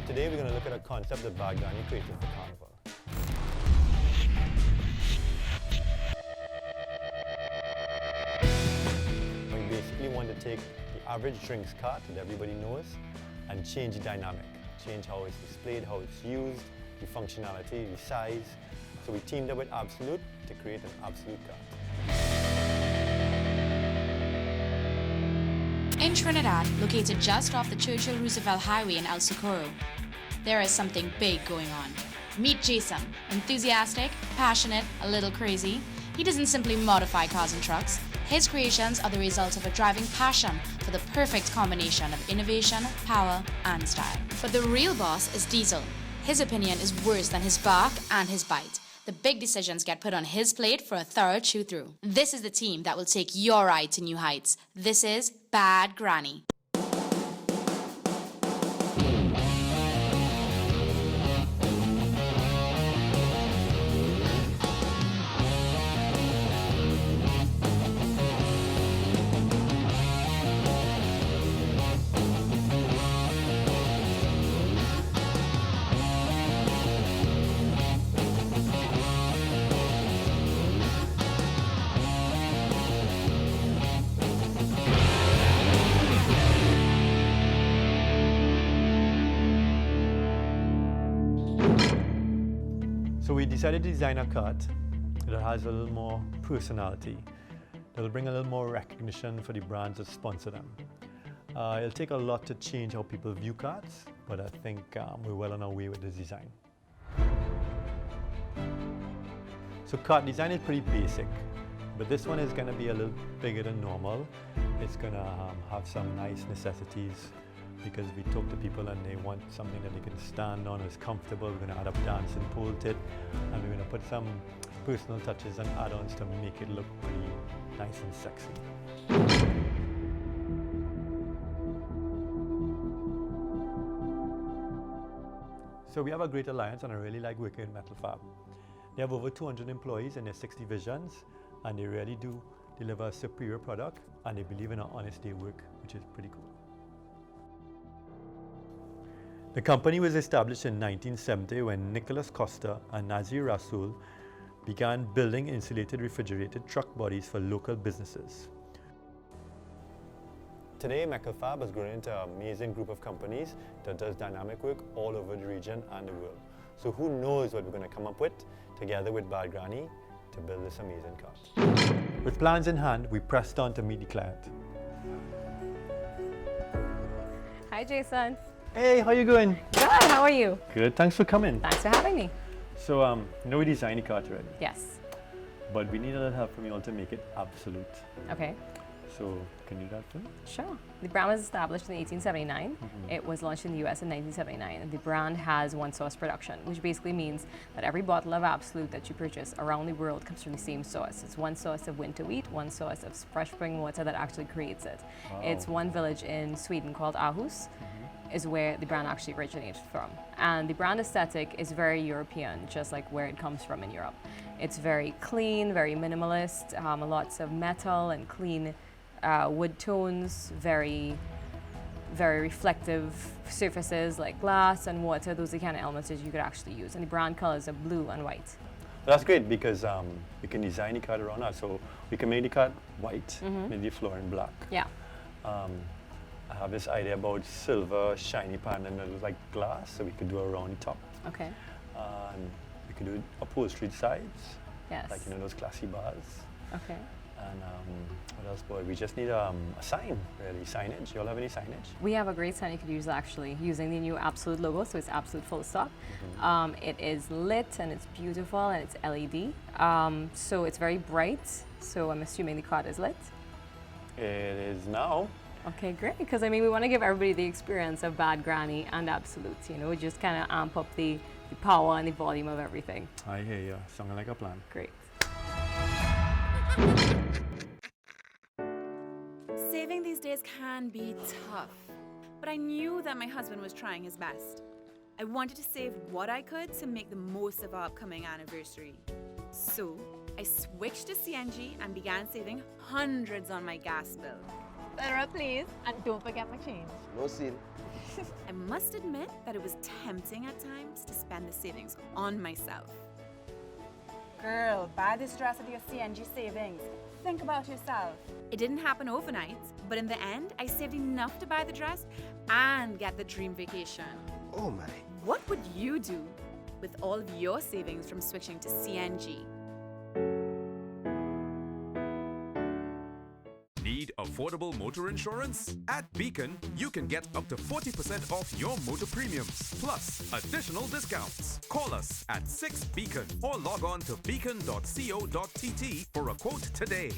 Today we're going to look at a concept that Baghdadi created for Carnival. We basically want to take the average drinks cart that everybody knows and change the dynamic, change how it's displayed, how it's used, the functionality, the size. So we teamed up with Absolute to create an Absolute cart. In Trinidad, located just off the Churchill Roosevelt Highway in El Socorro, there is something big going on. Meet Jason, enthusiastic, passionate, a little crazy. He doesn't simply modify cars and trucks. His creations are the result of a driving passion for the perfect combination of innovation, power, and style. But the real boss is Diesel. His opinion is worse than his bark and his bite. The big decisions get put on his plate for a thorough chew-through. This is the team that will take your ride to new heights. This is Bad Granny. So we decided to design a cart that has a little more personality, that'll bring a little more recognition for the brands that sponsor them. It'll take a lot to change how people view carts, but I think we're well on our way with this design. So cart design is pretty basic, but this one is going to be a little bigger than normal. It's going to have some nice necessities, because we talk to people and they want something that they can stand on, is comfortable. We're going to add a dancing pole to it, and we're going to put some personal touches and add-ons to make it look pretty nice and sexy. So we have a great alliance, and I really like working with Metal Fab. They have over 200 employees in their 6 divisions, and they really do deliver a superior product, and they believe in our honest day work, which is pretty cool. The company was established in 1970 when Nicholas Costa and Nazir Rasool began building insulated refrigerated truck bodies for local businesses. Today, Metal Fab has grown into an amazing group of companies that does dynamic work all over the region and the world. So who knows what we're going to come up with together with Bad Granny to build this amazing cart. With plans in hand, we pressed on to meet the client. Hi, Jason. Hey, how you going? Good, how are you? Good, thanks for coming. Thanks for having me. So, you know we designed the cart already, Yes. but we need a little help from you all to make it absolute. Okay. So, can you do that for me? Sure. The brand was established in 1879. It was launched in the US in 1979. And the brand has one source production, which basically means that every bottle of Absolute that you purchase around the world comes from the same source. It's one source of winter wheat, one source of fresh spring water that actually creates it. Wow. It's one village in Sweden called Aarhus. Is where the brand actually originated from. And the brand aesthetic is very European, just like where it comes from in Europe. It's very clean, very minimalist, lots of metal and clean wood tones, very reflective surfaces like glass and water. Those are the kind of elements that you could actually use. And the brand colors are blue and white. That's great, because we can design the cart around that. So we can make the cart white, make the floor in black. Yeah. I have this idea about silver shiny pan and it looks like glass, so we could do a round top. Okay. And we could do upholstery sides, Yes. like those classy bars. Okay. And what else, boy? We just need a sign, really. Signage. You all have any signage? We have a great sign you could use actually, using the new Absolute logo, so it's Absolute full stop. It is lit and it's beautiful and it's LED. So it's very bright, so I'm assuming the cart is lit. It is now. Okay, great, because I mean, we want to give everybody the experience of Bad Granny and Absolute, you know, just kind of amp up the power and the volume of everything. I hear you. Sounding like a plan. Great. Saving these days can be tough, but I knew that my husband was trying his best. I wanted to save what I could to make the most of our upcoming anniversary. So I switched to CNG and began saving hundreds on my gas bill. Sarah, please, and don't forget my change. No scene. I must admit that it was tempting at times to spend the savings on myself. Girl, buy this dress with your CNG savings. Think about yourself. It didn't happen overnight, but in the end, I saved enough to buy the dress and get the dream vacation. Oh my. What would you do with all of your savings from switching to CNG? Need affordable motor insurance? At Beacon, you can get up to 40% off your motor premiums, plus additional discounts. Call us at 6Beacon or log on to beacon.co.tt for a quote today.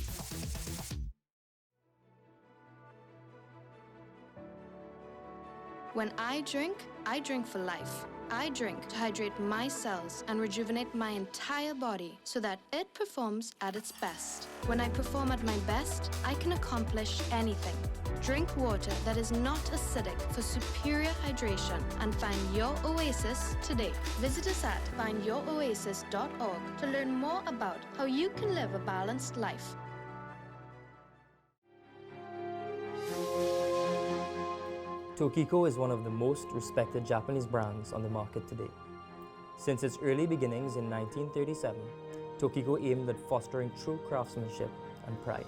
When I drink for life. I drink to hydrate my cells and rejuvenate my entire body so that it performs at its best. When I perform at my best, I can accomplish anything. Drink water that is not acidic for superior hydration and find your oasis today. Visit us at findyouroasis.org to learn more about how you can live a balanced life. Tokiko is one of the most respected Japanese brands on the market today. Since its early beginnings in 1937, Tokiko aimed at fostering true craftsmanship and pride.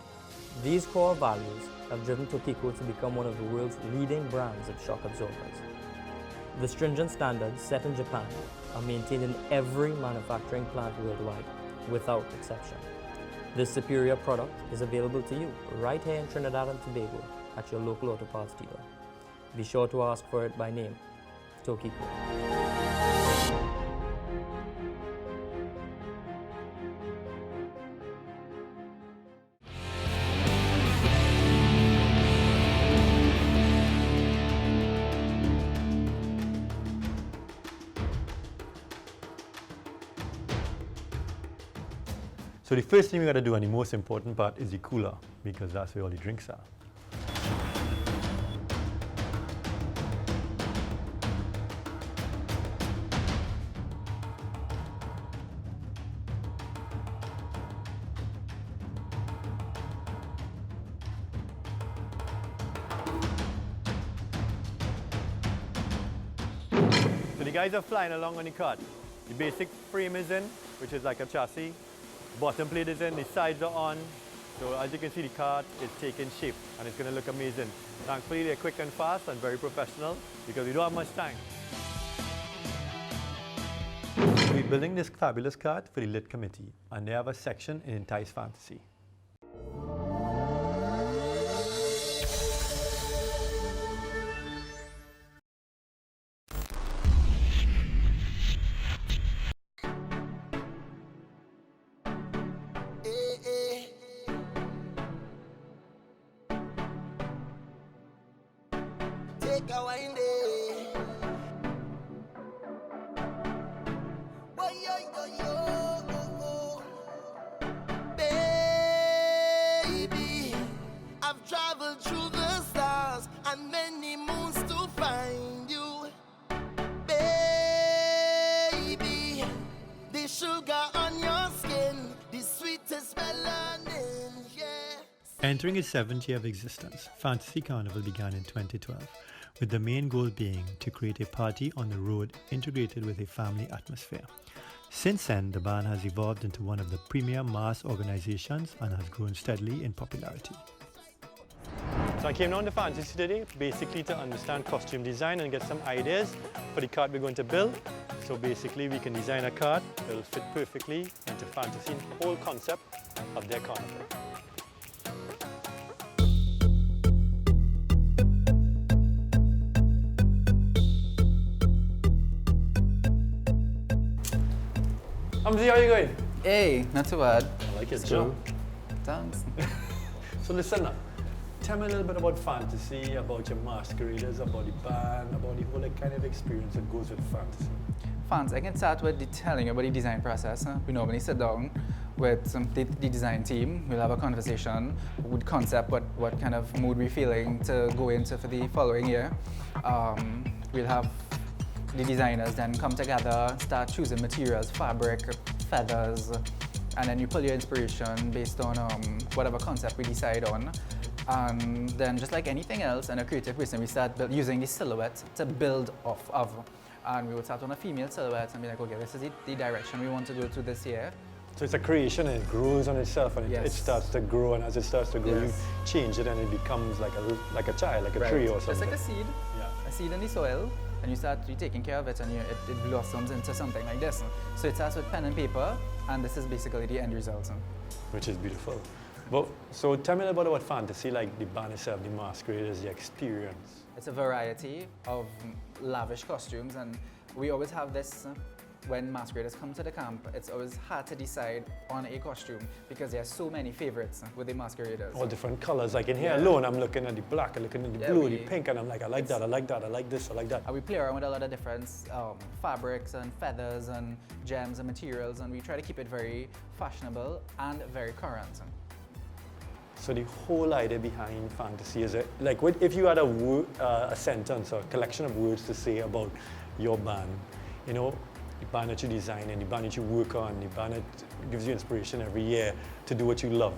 These core values have driven Tokiko to become one of the world's leading brands of shock absorbers. The stringent standards set in Japan are maintained in every manufacturing plant worldwide, without exception. This superior product is available to you right here in Trinidad and Tobago at your local auto parts dealer. Be sure to ask for it by name, Tokiko. So the first thing we got to do, and the most important part, is the cooler, because that's where all the drinks are. So the guys are flying along on the cart. The basic frame is in, which is like a chassis. Bottom plate is in, the sides are on. So as you can see, the cart is taking shape and it's going to look amazing. Thankfully, they're quick and fast and very professional because we don't have much time. So we're building this fabulous cart for the lit committee, and they have a section in Entice Fantasy. Take a wine day. Boy, yo, yo, yo, oh, oh. Baby, I've traveled through the stars and many moons to find you. Baby, the sugar on your skin, the sweetest melanin, yeah. Entering its 7th year of existence, Fantasy Carnival began in 2012, with the main goal being to create a party on the road integrated with a family atmosphere. Since then, the band has evolved into one of the premier mass organizations and has grown steadily in popularity. So I came down to Fantasy today basically to understand costume design and get some ideas for the cart we're going to build. So basically we can design a cart that will fit perfectly into Fantasy's whole concept of their carnival. Hamzi, how are you going? Hey, not too bad. I like it too. Thanks. So listen up. Tell me a little bit about Fantasy, about your masqueraders, about the band, about the whole kind of experience that goes with Fantasy. Fans, I can start with telling you about the design process. We normally sit down with the design team. We'll have a conversation with concept, what kind of mood we're feeling to go into for the following year. We'll have the designers then come together, start choosing materials, fabric, feathers, and then you pull your inspiration based on whatever concept we decide on. And then just like anything else, and a creative person, we start using the silhouette to build off of. And we would start on a female silhouette and be like, okay, this is the direction we want to go to this year. So it's a creation and it grows on itself and it starts to grow, and as it starts to grow, you change it and it becomes like a child, like a tree or something. Just like a seed. A seed in the soil, and you start taking care of it, and it blossoms into something like this. So it starts with pen and paper, and this is basically the end result. Which is beautiful. But, so tell me a little bit about fantasy, like the band itself, the masquerade is the experience. It's a variety of lavish costumes, and we always have this when masqueraders come to the camp. It's always hard to decide on a costume because there are so many favorites with the masqueraders. All different colors. Like in here alone, I'm looking at the black, I'm looking at the blue, the pink, and I'm like, I like that, I like that, I like this, I like that. And we play around with a lot of different fabrics and feathers and gems and materials, and we try to keep it very fashionable and very current. So the whole idea behind fantasy is like, if you had a sentence or a collection of words to say about your band, you know, the band that you design and the band that you work on, the band that gives you inspiration every year to do what you love,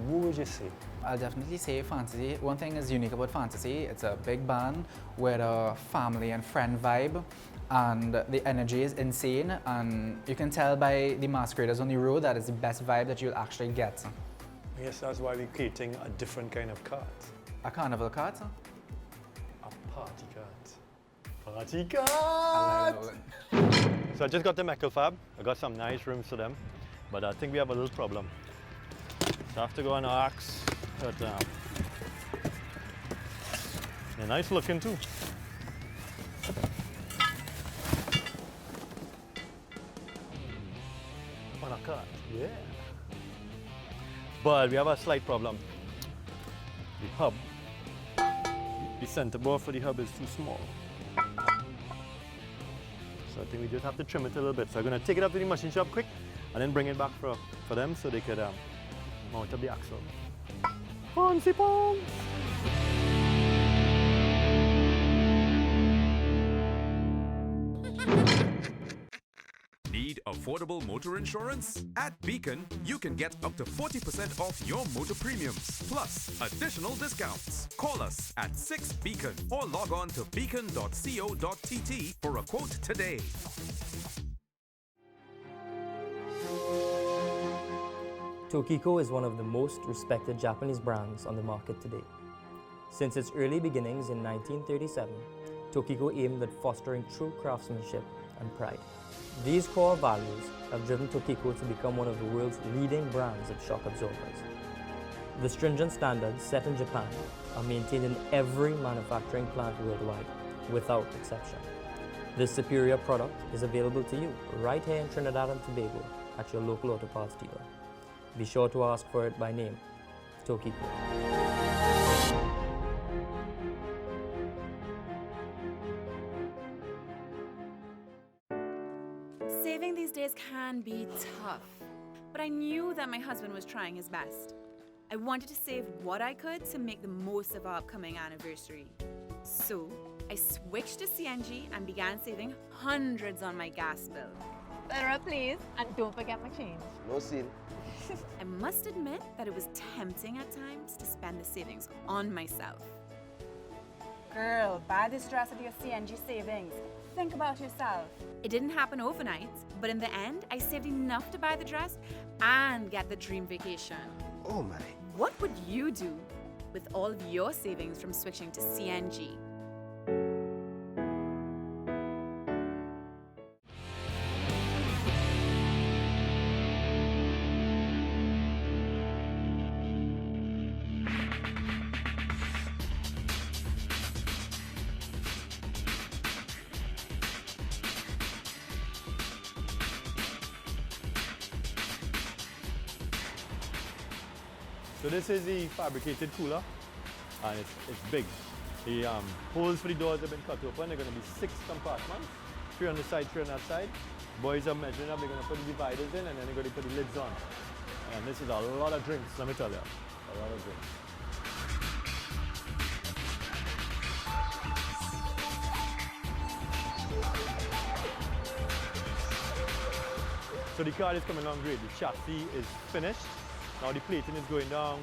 what would you say? I'll definitely say fantasy. One thing is unique about fantasy, it's a big band with a family and friend vibe, and the energy is insane, and you can tell by the masqueraders on the road that it's the best vibe that you'll actually get. Yes, that's why we're creating a different kind of cart. A carnival cart? A party cart. Party cart! So I just got the metal fab. I got some nice rooms for them, but I think we have a little problem. So I have to go and ask, but they're nice looking too. On a cart, yeah. But we have a slight problem. The hub, the center board for the hub is too small. So I think we just have to trim it a little bit. So I'm gonna take it up to the machine shop quick and then bring it back for them so they could mount up the axle. Fancy pants! Need affordable motor insurance? At Beacon, you can get up to 40% off your motor premiums, plus additional discounts. Call us at 6Beacon or log on to beacon.co.tt for a quote today. Tokiko is one of the most respected Japanese brands on the market today. Since its early beginnings in 1937, Tokiko aimed at fostering true craftsmanship and pride. These core values have driven Tokiko to become one of the world's leading brands of shock absorbers. The stringent standards set in Japan are maintained in every manufacturing plant worldwide, without exception. This superior product is available to you right here in Trinidad and Tobago at your local auto parts dealer. Be sure to ask for it by name, Tokiko. Saving these days can be tough, but I knew that my husband was trying his best. I wanted to save what I could to make the most of our upcoming anniversary. So I switched to CNG and began saving hundreds on my gas bill. Better up, please, and don't forget my change. No sin. I must admit that it was tempting at times to spend the savings on myself. Girl, buy this dress with your CNG savings. Think about yourself. It didn't happen overnight, but in the end, I saved enough to buy the dress and get the dream vacation. Oh my. What would you do with all of your savings from switching to CNG? So this is the fabricated cooler, and it's big. The holes for the doors have been cut open. They're going to be 6 compartments, 3 on the side, 3 on that side. Boys are measuring up. They're going to put the dividers in, and then they're going to put the lids on. And this is a lot of drinks, let me tell you. A lot of drinks. So the car is coming along great. The chassis is finished. Now the plating is going down.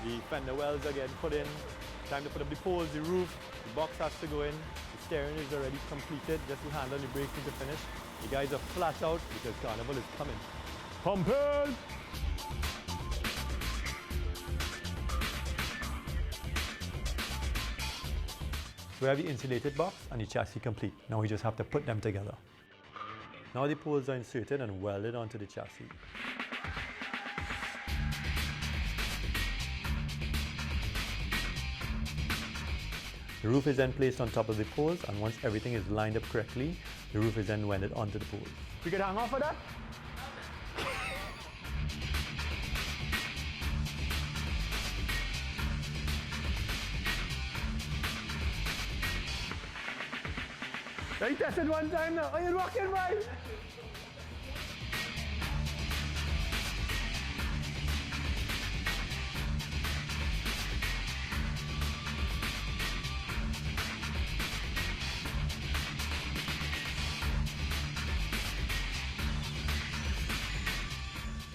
The fender wells are getting put in. Time to put up the poles, the roof, the box has to go in. The steering is already completed. Just to handle the brakes need to finish. The guys are flat out because Carnival is coming. Pump it! We have the insulated box and the chassis complete. Now we just have to put them together. Now the poles are inserted and welded onto the chassis. The roof is then placed on top of the poles, and once everything is lined up correctly, the roof is then welded onto the poles. We can hang off of that? I tested one time now. Are you walking by?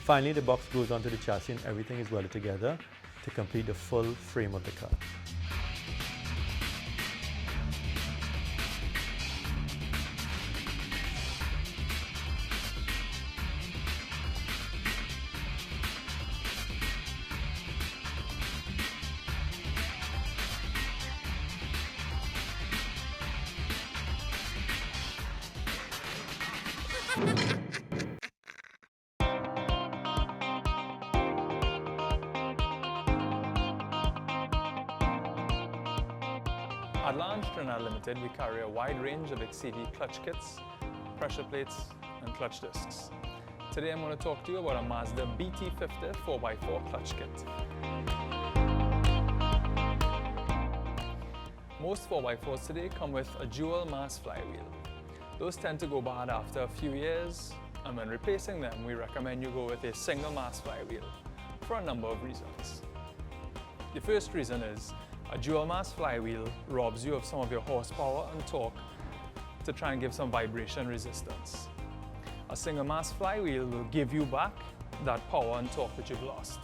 Finally, the box goes onto the chassis and everything is welded together to complete the full frame of the car. At Launch Trinidad Limited, we carry a wide range of XCD clutch kits, pressure plates, and clutch discs. Today I'm going to talk to you about a Mazda BT50 4x4 clutch kit. Most 4x4s today come with a dual mass flywheel. Those tend to go bad after a few years, and when replacing them, we recommend you go with a single mass flywheel for a number of reasons. The first reason is a dual mass flywheel robs you of some of your horsepower and torque to try and give some vibration resistance. A single mass flywheel will give you back that power and torque that you've lost.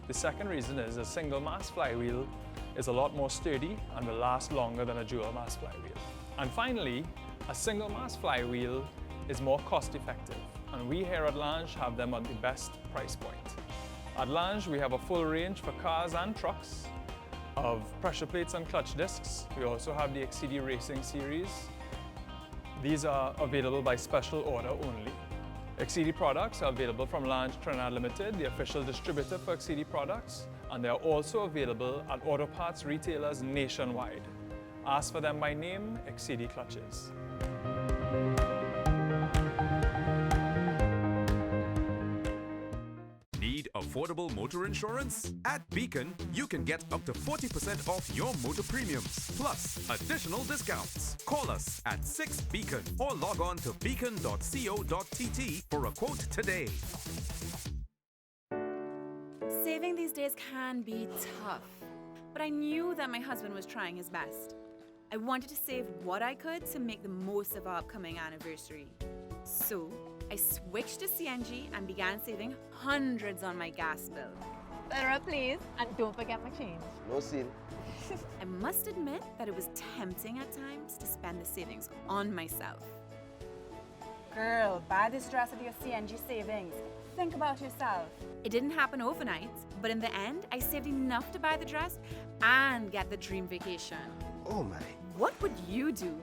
The second reason is a single mass flywheel is a lot more sturdy and will last longer than a dual mass flywheel. And finally, a single mass flywheel is more cost effective, and we here at Lange have them at the best price point. At Lange, we have a full range for cars and trucks of pressure plates and clutch discs. We also have the XCD Racing series. These are available by special order only. XCD products are available from Lange Trinidad Limited, the official distributor for XCD products, and they are also available at auto parts retailers nationwide. Ask for them by name, XCD Clutches. Need affordable motor insurance? At Beacon, you can get up to 40% off your motor premiums, plus additional discounts. Call us at 6 Beacon or log on to beacon.co.tt for a quote today. Saving these days can be tough, but I knew that my husband was trying his best. I wanted to save what I could to make the most of our upcoming anniversary. So I switched to CNG and began saving hundreds on my gas bill. Sarah, please. And don't forget my change. No sin. I must admit that it was tempting at times to spend the savings on myself. Girl, buy this dress with your CNG savings. Think about yourself. It didn't happen overnight, but in the end, I saved enough to buy the dress and get the dream vacation. Oh my. What would you do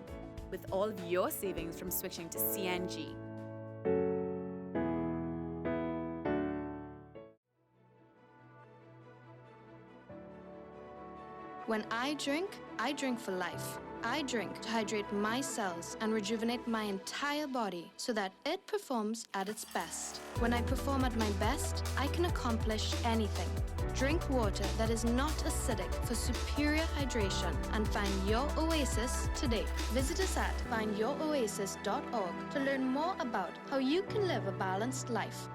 with all of your savings from switching to CNG? When I drink for life. I drink to hydrate my cells and rejuvenate my entire body so that it performs at its best. When I perform at my best, I can accomplish anything. Drink water that is not acidic for superior hydration and find your oasis today. Visit us at findyouroasis.org to learn more about how you can live a balanced life.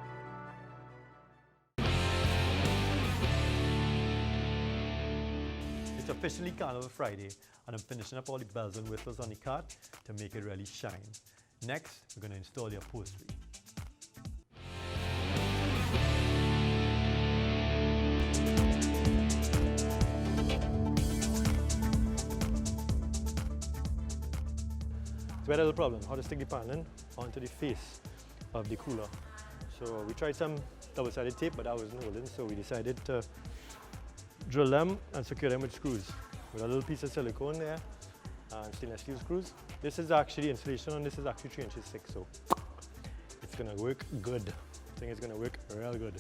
It's officially Carnival Friday, and I'm finishing up all the bells and whistles on the cart to make it really shine. Next, we're going to install the upholstery. we had a little problem, how to stick the paneling onto the face of the cooler. So we tried some double-sided tape, but that wasn't holding, so we decided to drill them and secure them with screws. With a little piece of silicone there and stainless steel screws. This is actually, insulation on this is actually 3 inches thick, so it's gonna work good. I think it's gonna work real good.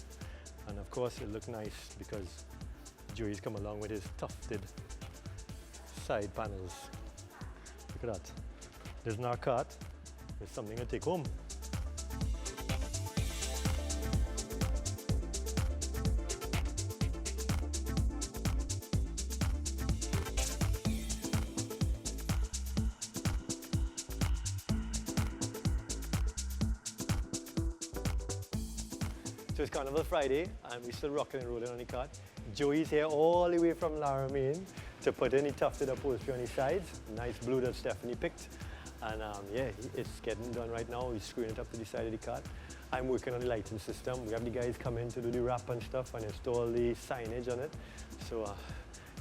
And of course it'll look nice because Joey's come along with his tufted side panels. Look at that. There's our cart. There's something to take home. So it's Carnival Friday and we're still rocking and rolling on the cart. Joey's here all the way from Laramine to put in the tufted upholstery on the sides. Nice blue that Stephanie picked. And yeah, it's getting done right now. We're screwing it up to the side of the cart. I'm working on the lighting system. We have the guys come in to do the wrap and stuff and install the signage on it. So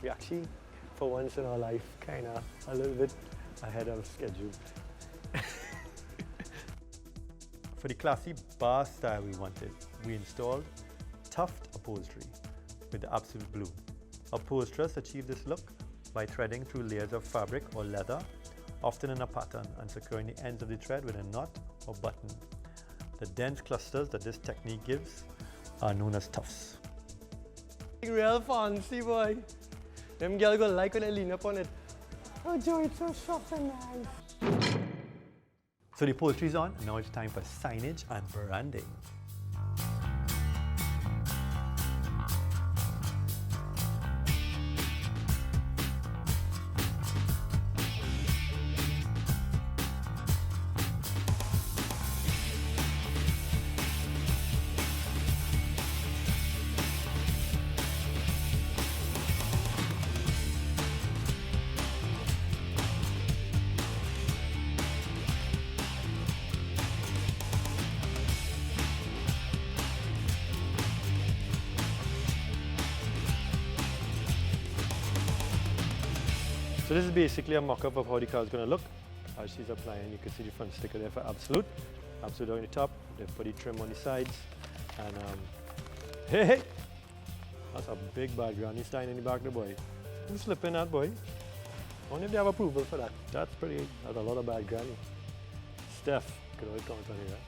we actually, for once in our life, kind of a little bit ahead of schedule. For the classy bar style we wanted, we installed tuft upholstery with the absolute blue. Upholsterers achieve this look by threading through layers of fabric or leather, often in a pattern, and securing the ends of the thread with a knot or button. The dense clusters that this technique gives are known as tufts. Real fancy, boy. Them girls gonna like when I lean up on it. Oh, Joey, it's so soft and nice. So the upholstery's on, and now it's time for signage and branding. So this is basically a mock-up of how the car is going to look. As she's applying, you can see the front sticker there for Absolute. Absolute on the top, they've put the trim on the sides. And hey, hey! That's a big bad granny stein in the back of the boy. Who's slipping that boy? Only if they have approval for that. That's a lot of bad granny. Steph, could always comment on here.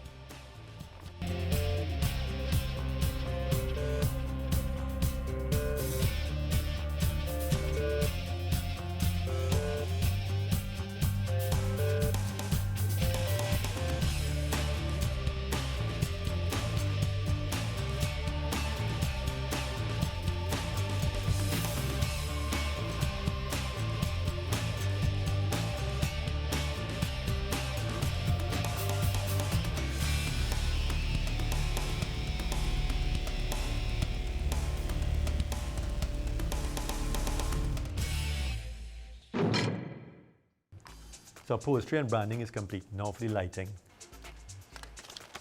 So upholstery and branding is complete. Now for the lighting.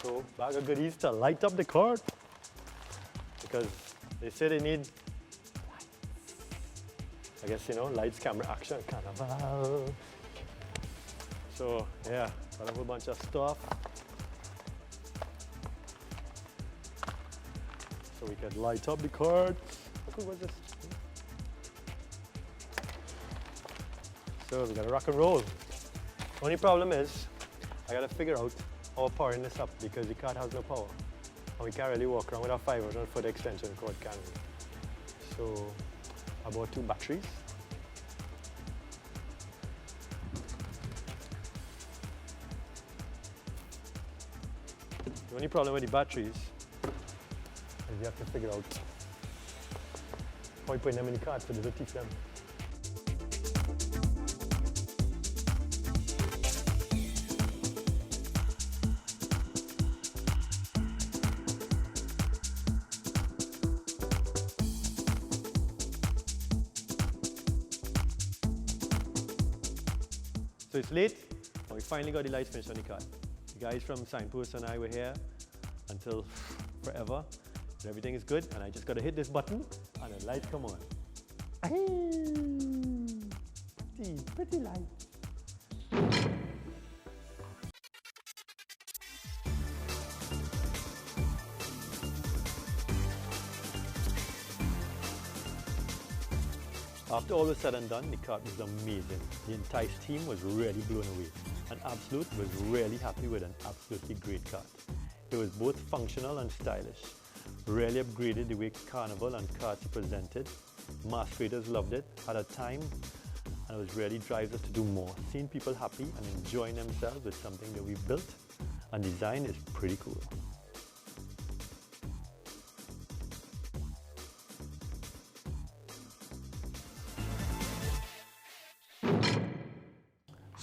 So bag of goodies to light up the cart. Because they say they need lights. I guess, you know, lights, camera, action, Carnival. So yeah, got a whole bunch of stuff. So we can light up the cart. Look what this. So we gotta rock and roll. Only problem is, I gotta figure out how we're powering this up because the cart has no power. And we can't really walk around with a 500-foot extension cord, can we? So, I bought 2 batteries. The only problem with the batteries is you have to figure out how you put them in the cart so they don't teach them. So it's late, and we finally got the lights finished on the cart. The guys from Signpost and I were here until forever. But everything is good, and I just got to hit this button, and the lights come on. Pretty, pretty light. After all was said and done, the kart was amazing. The entire team was really blown away, and Absolute was really happy with an absolutely great kart. It was both functional and stylish, really upgraded the way Carnival and Kart presented. Masqueraders loved it, had a time, and it was really drives us to do more. Seeing people happy and enjoying themselves with something that we built and designed is pretty cool.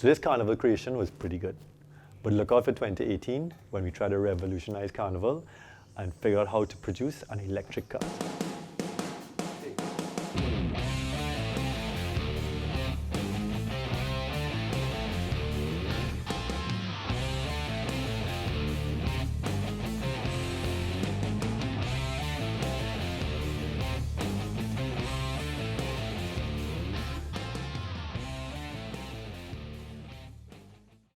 So this Carnival creation was pretty good. But look out for 2018 when we try to revolutionize Carnival and figure out how to produce an electric car.